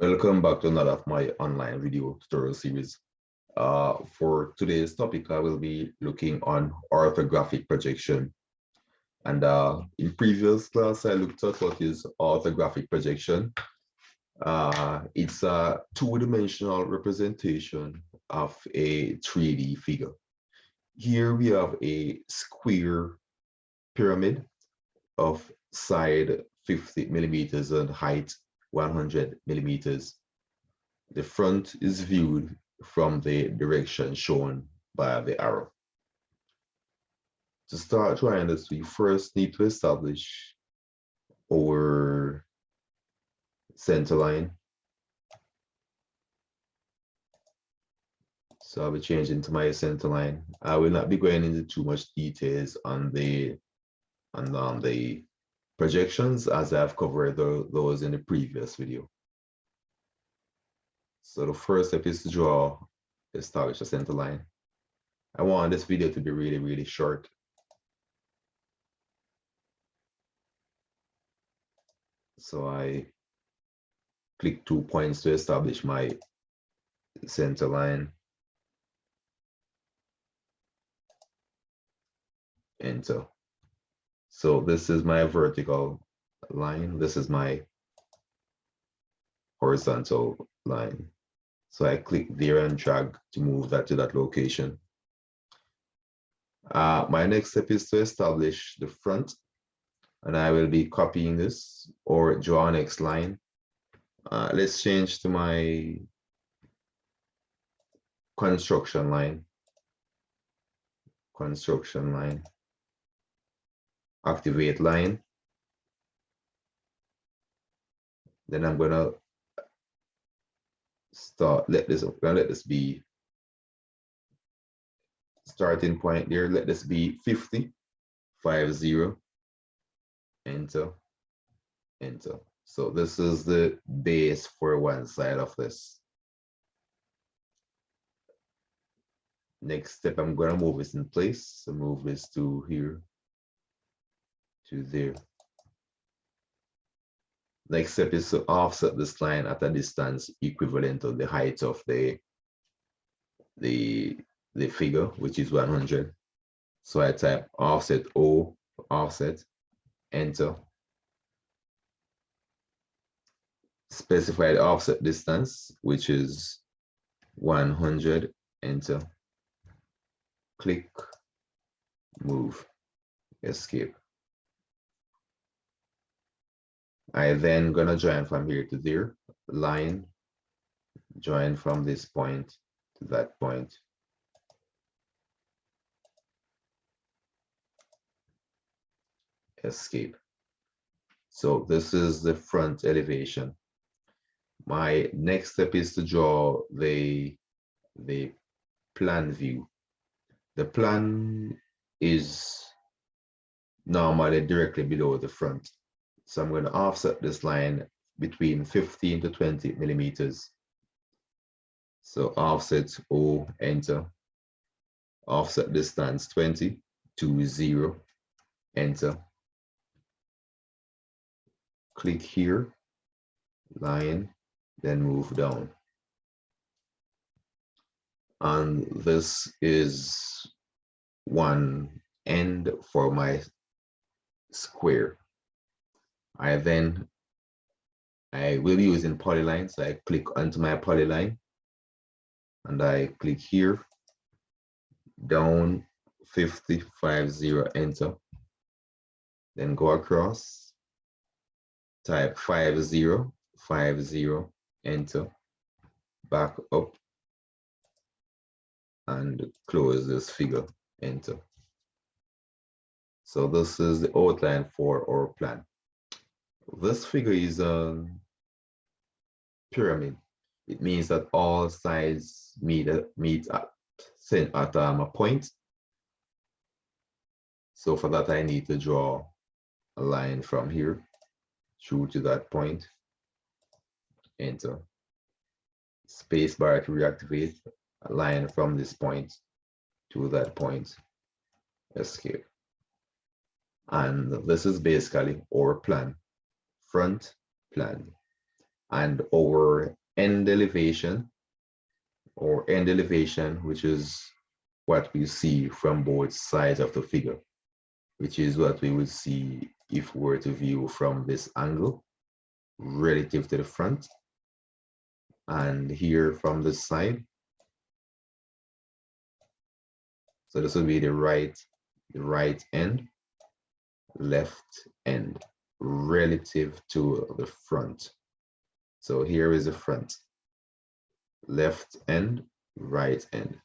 Welcome back to another of my online video tutorial series. For today's topic, I will be looking on orthographic projection. And in previous class, I looked at what is orthographic projection. It's a two-dimensional representation of a 3D figure. Here we have a square pyramid of side 50 millimeters and height 100 millimeters. The front is viewed from the direction shown by the arrow. To start drawing this, we first need to establish our center line. So I'll be changing to my center line. I will not be going into too much details on the projections, as I've covered those in the previous video. So the first step is to establish a center line. I want this video to be really short. So I click 2 points to establish my center line. Enter. So this is my vertical line. This is my horizontal line. So I click there and drag to move that to that location. My next step is to establish the front, and I will be copying this or draw next line. Let's change to my construction line. Construction line. Activate line. Then I'm gonna let this be starting point there. Let this be 50, 50, enter, enter. So this is the base for one side of this. Next step, I'm gonna move this in place. So move this to here, to there. Next step is to offset this line at a distance equivalent to the height of the figure, which is 100. So I type offset O, offset, enter. Specify the offset distance, which is 100, enter. Click, move, escape. I then gonna join from here to there, line, join from this point to that point. Escape. So this is the front elevation. My next step is to draw the plan view. The plan is normally directly below the front. So I'm going to offset this line between 15 to 20 millimeters. So offset O, enter. Offset distance 20 to 0, enter. Click here, line, then move down. And this is one end for my square. I will use in polyline, so I click onto my polyline and I click here, down 50, 50, enter. Then go across, type 50, 50, enter, back up and close this figure, enter. So this is the outline for our plan. This figure is a pyramid. It means that all sides meet at a point. So for that, I need to draw a line from here through to that point, enter. Space bar to reactivate, a line from this point to that point, escape. And this is basically our plan, front plan. and our end elevation, which is what we see from both sides of the figure, which is what we would see if we were to view from this angle relative to the front, and here from the side. So this will be the right end, left end relative to the front. So here is the front, left end, right end.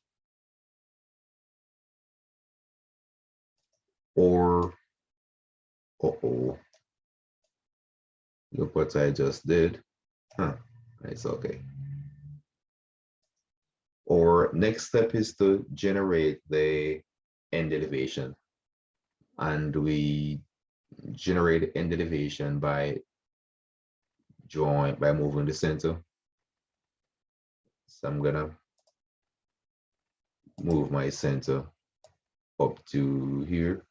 Or, look what I just did. It's okay. Our next step is to generate the end elevation. And we generate end elevation by moving the center. So I'm gonna move my center up to here.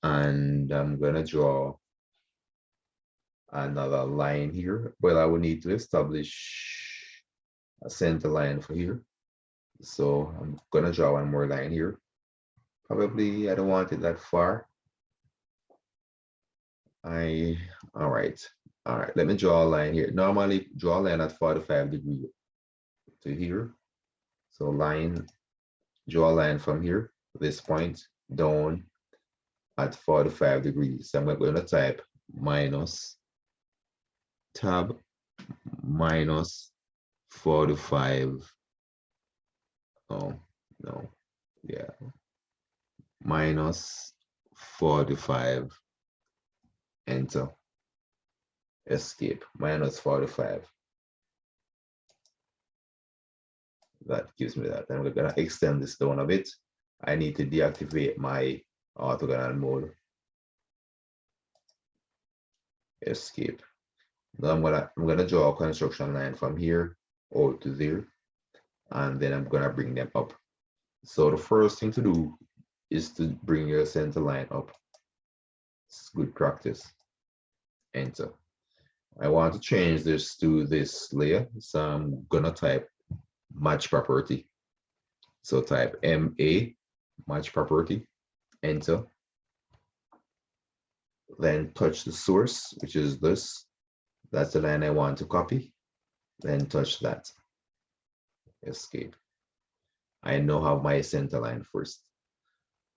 And I'm gonna draw another line here. Well, I will need to establish a center line for here. So I'm gonna draw one more line here. Probably I don't want it that far. All right, let me draw a line here. Normally draw a line at 45 degrees to here. So draw a line from here, this point down at 45 degrees. So I'm going to type minus tab minus 45. Oh, no, yeah. Minus 45, enter, escape, minus 45. That gives me that. And we're gonna extend this down a bit. I need to deactivate my orthogonal mode. Escape. Now I'm gonna draw a construction line from here out to there, and then I'm gonna bring them up. So the first thing to do is to bring your center line up. It's good practice. Enter. I want to change this to this layer, so I'm gonna type match property. So type MA, match property, enter. Then touch the source, which is this. That's the line I want to copy. Then touch that. Escape. I now have my center line first.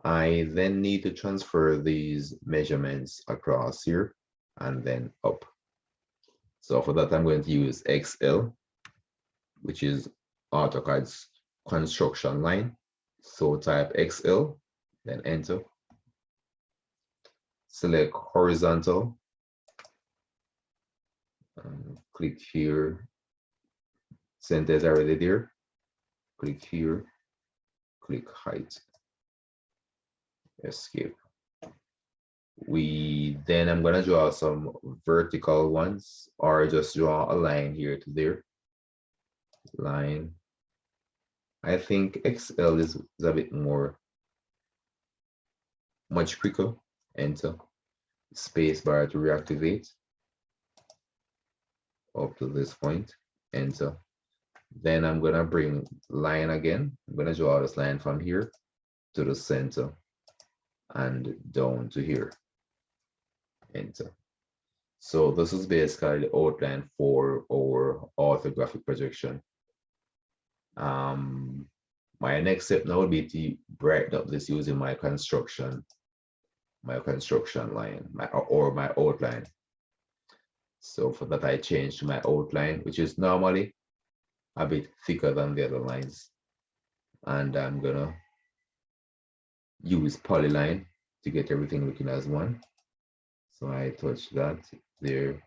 I then need to transfer these measurements across here and then up. So for that, I'm going to use XL, which is AutoCAD's construction line. So type XL, then enter. Select horizontal. Click here. Center is already there. Click here. Click height. Escape. Then I'm gonna draw some vertical ones, or just draw a line here to there. Line. I think XL is a bit much quicker. Enter. Space bar to reactivate. Up to this point. Enter. Then I'm gonna bring line again. I'm gonna draw this line from here to the center and down to here. Enter. So this is basically the outline for our orthographic projection. My next step now would be to brighten up this using my construction line, or my outline. So for that, I change to my outline, which is normally a bit thicker than the other lines. And I'm gonna use polyline to get everything looking as one. So I touch that there,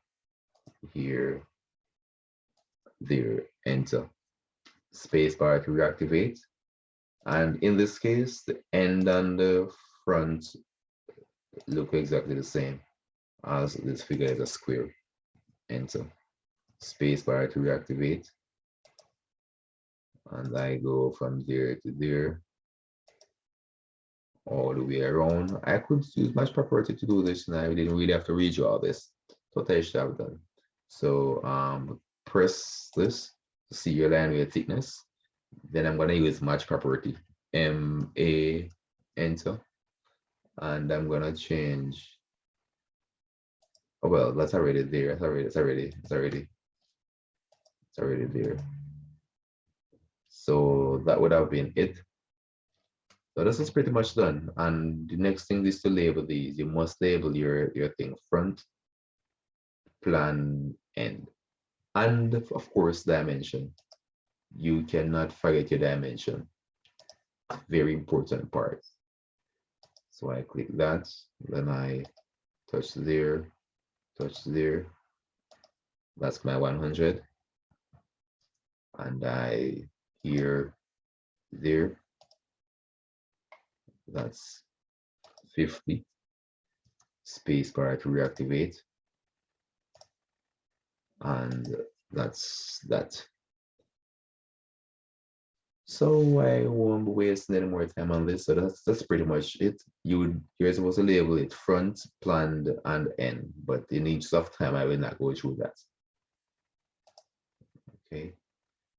here, there, enter. Space bar to reactivate. And in this case, the end and the front look exactly the same, as this figure is a square. Enter. Space bar to reactivate. And I go from there to there, all the way around. I could use match property to do this, and I didn't really have to redraw this. what I should have done. So press this to see your line weight thickness. Then I'm going to use match property, MA, enter, and I'm going to change. Oh, well, that's already there. It's already there. So that would have been it. So this is pretty much done. And the next thing is to label these. You must label your thing front, plan, end. And of course, dimension. You cannot forget your dimension. Very important part. So I click that, then I touch there, touch there. That's my 100. And I here, there. That's 50. Space bar to reactivate. And that's that. So I won't waste any more time on this. So that's pretty much it. You're supposed to label it front, planned, and end, but in each of time I will not go through that. Okay.